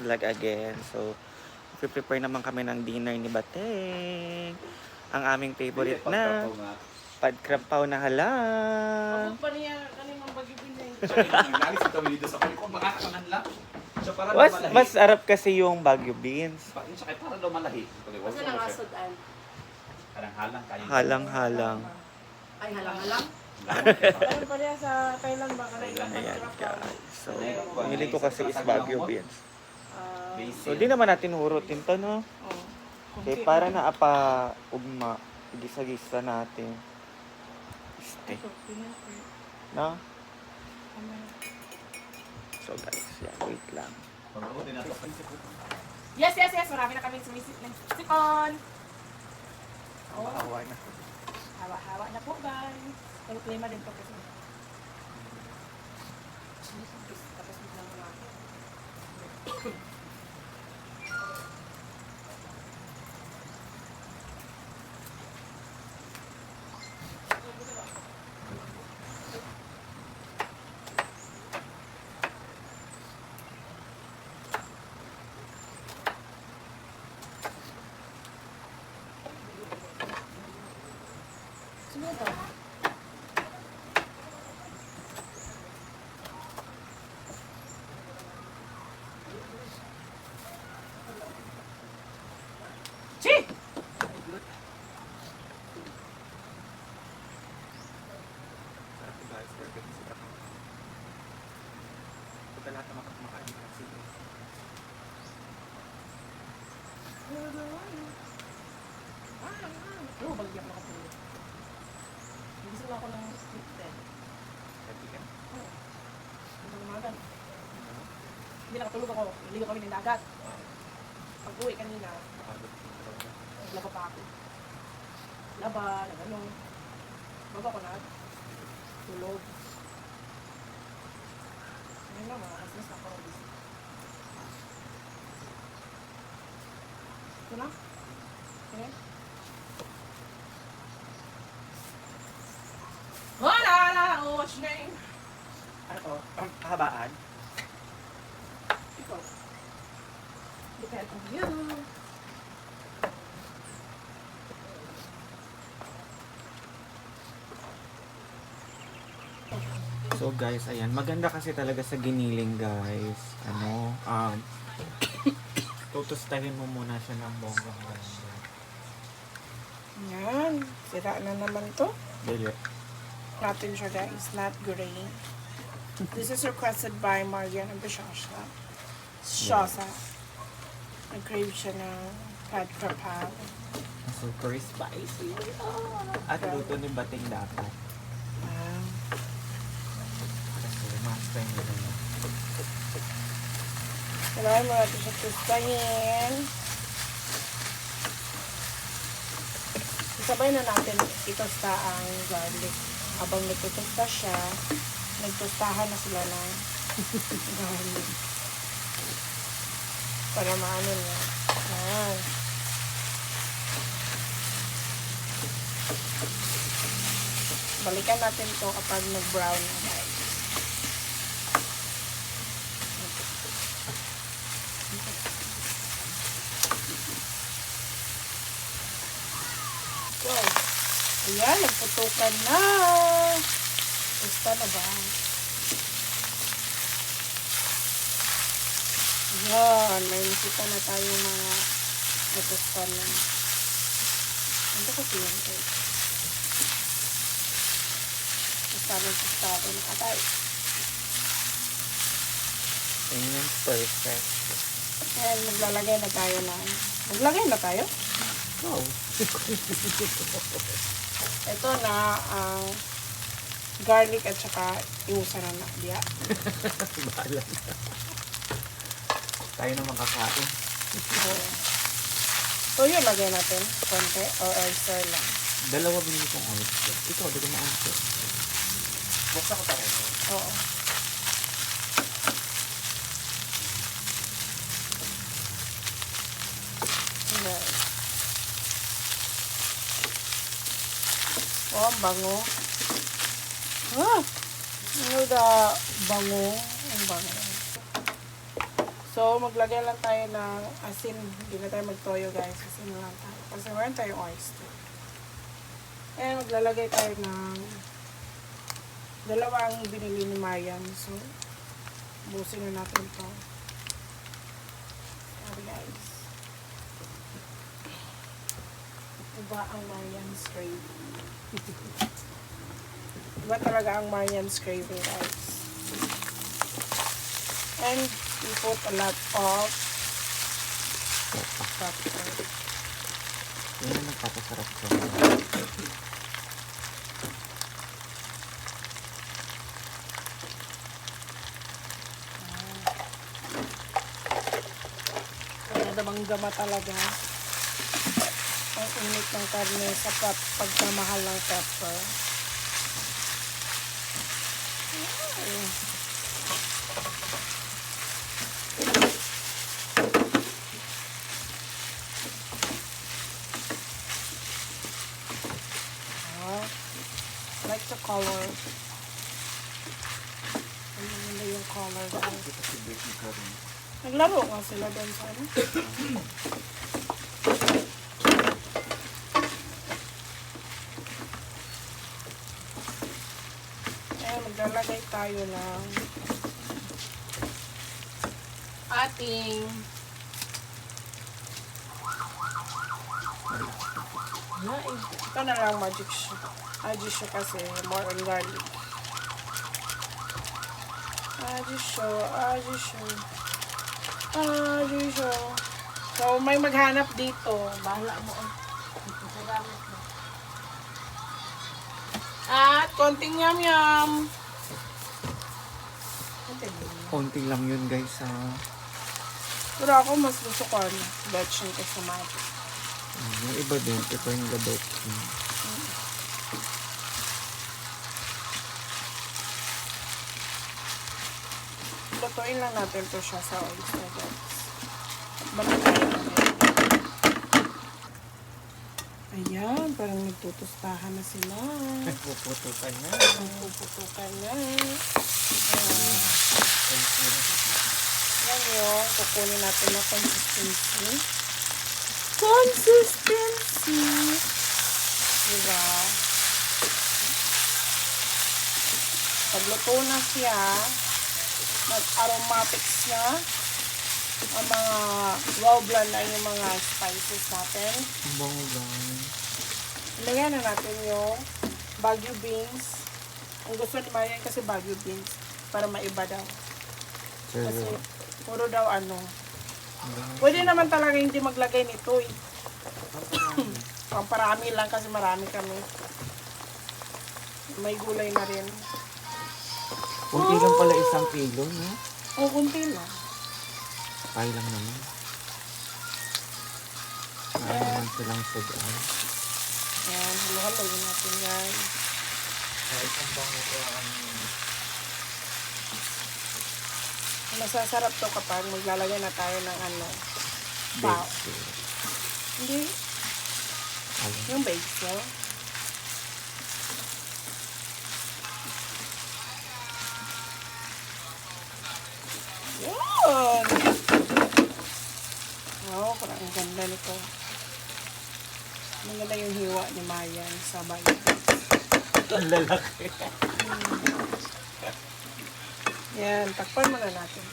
vlog again. So, prepare naman kami ng dinner ni Bateng. Ang aming favorite na padkrapaw na halang. Ako pa niya kanimang bagibin na Nalis ito dito sa kuliko. Makakakangan lang. So, para daw Mas malahi. masarap kasi yung Baguio beans. Yun siya kay para daw malahi. Kasi nang asudan. Halang-halang kayo. Halang-halang. Ay, halang-halang. Halang. Ayun pa niya sa Thailand ba? Thailand. Ayan guys. So, pumili ko kasi is Baguio beans. Basil. So, di naman natin hurutin to, no? Okay, para na apa ugma. Gisa-gisa natin. Este. No? So guys, yan. Wait lang. Yes. Marami na kami sumisit ng sipon. Hawa na. Hawa-hawa na po, guys. Pero klima din po kasi. Tapos biglang mga. Siguro. Chi! Oo, bagyan mo ako. Gusto lang ako ng scripted. Oo. Gusto ng umaga. Hindi nakatulog ako. Niligo kami ng dagat. Pag uwi kanina, naglaba pa ako. Laba, nag-ano. Baba ko na. Tulog. Ngayon na, mga kasins na ako. Ito na? Okay. Wala! What's your name? Ano to? Kahabaan? Ikaw. Depend on you. So guys, ayan. Maganda kasi talaga sa giniling guys. Ano? Tutustahin mo muna siya ng bonggang-bongga. Yan. Sira na naman to. Dili. Natin siya guys. Not gray. This is requested by Marian Ambishosa. Shosa. Nag-crave siya ng pad krapaw. Super spicy. At luto ni Bating dapat. Kasi master nyo na yun. Kailangan mo natin siya tustahin. Isabay na natin itosta ang garlic. Habang nagtutusta siya, nagtustahan na sila ng garlic. Para maano niya. Ayan. Balikan natin to kapag nag-brown na guys. So, ayan, nagputukan na. Gusto na ba? Ayan, may nakita na tayo mga natuskan na. Ano kasi yun eh? Tustahan na atay. Ayan, perfect. Ayan, maglalagay na tayo na. Maglagay na tayo? Wow. Ito na ang garlic at saka iusan na diya. Bahala. Tayo naman kakain. So yun, lagay natin. Konti or oyster lang. Dalawa binili kong oyster. Ikaw, daga mo oyster. Buksa ko tayo. Oo. Okay. Oh, ang bango. Ano da bango? Ang bango. So, maglagay lang tayo ng asin. Hindi na tayo magtoyo, guys. Asin lang tayo. Kasi meron tayong oyster. And maglalagay tayo ng dalawang binili ni Marian. So, busin na natin ito. Sabi, guys. Iba ang Marian's craving. Iba talaga ang Marian's craving, guys. And we put a lot of pepper. Yun ang nagpapasarap ko. Kaya damang-dama talaga ang init ng karne sa pagkamahal ng pepper. Ay. Like the color. Ang maganda yung color, guys. Naglaro nga sila doon sa ano. Ayan, maglalagay tayo ng ating ito na lang magic siya. Magic siya kasi more on garlic. Magic siya. So, may maghanap dito. Bahala mo. At konting yum-yum. Konti lang yun guys ha. Pero ako mas gusto ko ano, betchin kaysa magic. Yung iba din, prefer nila bet. Lutuin lang natin to siya sa oyster, guys. Balatayin natin. Ayan, parang nagtutustahan na sila. Puputukan na. Nagpuputukan na. Yan yung kukunin natin na consistency. Diba? Pagluto na siya, nag-aromatics na ang mga well-blend na yung mga spices natin. Ang bango lang. Ilagyan na natin yung Baguio beans. Ang gusto ni Marian kasi Baguio beans para maiba daw. Kasi puro daw ano. Pwede naman talaga hindi maglagay nito eh. Pamparami lang kasi marami kami. May gulay na rin. Kunti lang pala 1 kilo, no? O, kunti lang. Kaya lang naman. Kaya naman silang sagaan. Yan, halo-haloyin natin yan. Kahit ang bango ko ang Masasarap to kapag maglalagay na tayo ng ano, bao. Hindi, yung basil. Yun! Wow, parang ang ganda nito. Ang ganda yung hiwa ni Marian sa bayo. ang lalaki. Yan, takpan muna natin.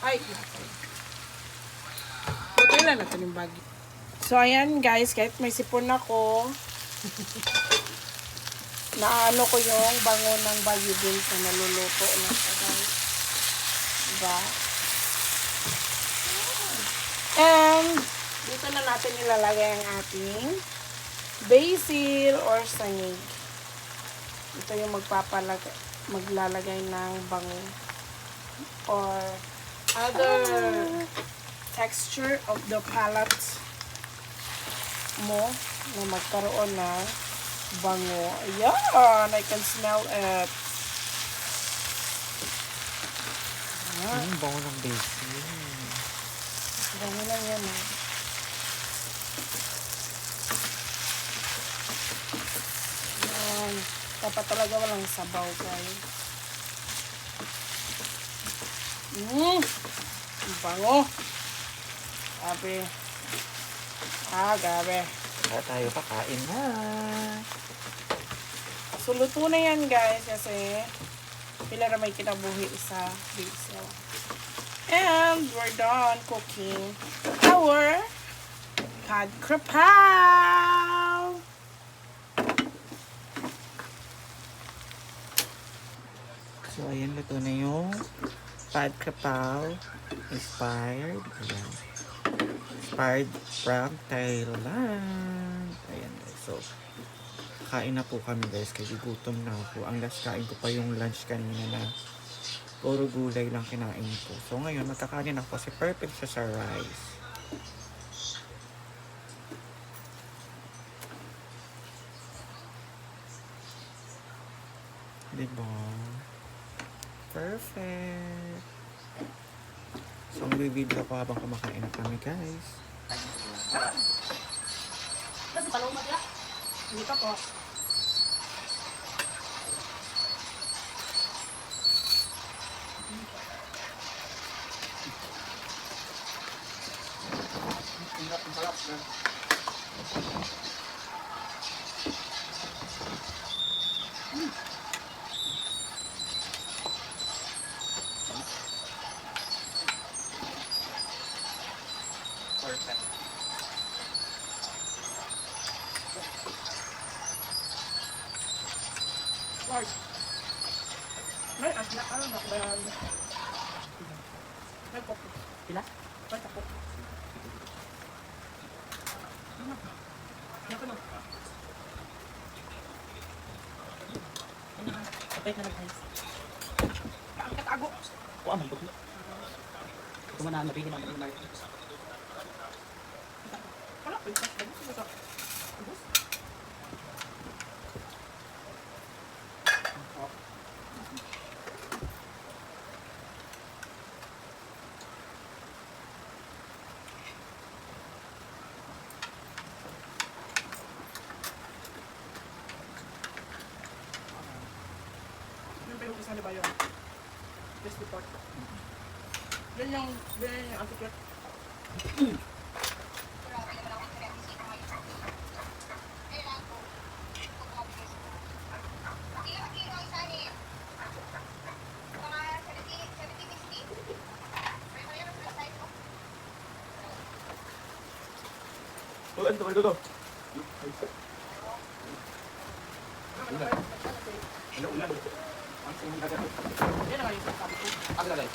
Ay! Okay lang natin yung bagay. So, ayan guys, kahit may sipon ako, naano ko yung bango ng Baguio beans na naluluto na siya guys. Diba? And, dito na natin ilalagay ang ating basil or sangig. Ito yung maglalagay ng bango or other texture of the palate mo na magkaroon ng bango. Ayan! I can smell it. Ang bango ng basil. Bango lang yan eh. Ayan. Dapat talaga walang sabaw guys. Ang bango. Grabe. Grabe. Kaya tayo kakain na. So, luto na yan, guys. Kasi, pila na may kinabuhi sa basil. And, we're done cooking our cod krapaw. So, ayan, luto na yung pad krapaw. Inspired. Ayan. Inspired from Thailand. Ayan, guys. So, kain na po kami, guys. Kasi gutom na ako. Ang last kain ko pa yung lunch kanina na puro gulay lang kinain ko. So, ngayon, magkakanin ako kasi perfect siya sa rice. Diba? Perfect. So, magbibideo ko habang kumakain na kami, guys. Ba't paloma niya? Hindi pa po. Ang sarap na. Perfect. Lord. May asla. Ano ba? May po. Pila? May tapo. Ano? Ano na? Kapit na lang guys. Ang katago. Kuha man buti. Kumanaan na bigyan naman ng Wala. Ito. Yung yung isa ba yun? Crispy pork. Yun yung antikit. Ito. Ano ulan? Ang sinong gagawin? Yan naman yung sabi ko. Ang lalay.